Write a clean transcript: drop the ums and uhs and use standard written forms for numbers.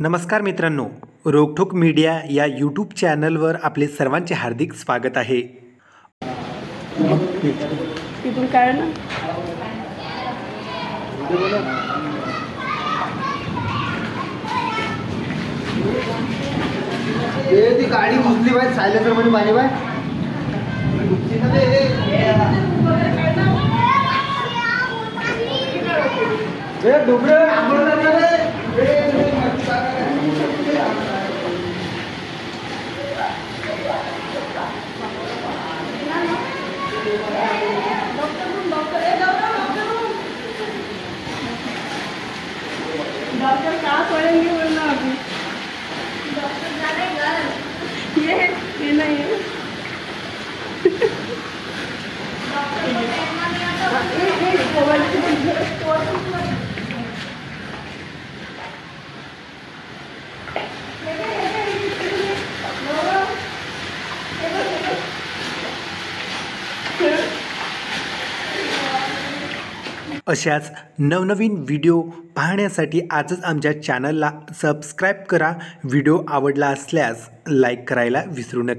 नमस्कार मित्रांनो, रोकठोक मीडिया या यूट्यूब चॅनलवर आपले सर्वांचे हार्दिक स्वागत आहे. तिथून काय ना ती गाडी घुसली बाय सायलेन्सर मध्ये पाणी बाय डुबरे डॉक्टर कहाँ पड़ेंगे वरना अभी ये नहीं है अशाच नवनवीन व्हिडिओ पाहण्यासाठी आजच आमच्या चॅनलला सबस्क्राईब करा. व्हिडिओ आवडला असल्यास लाईक करायला विसरू नका.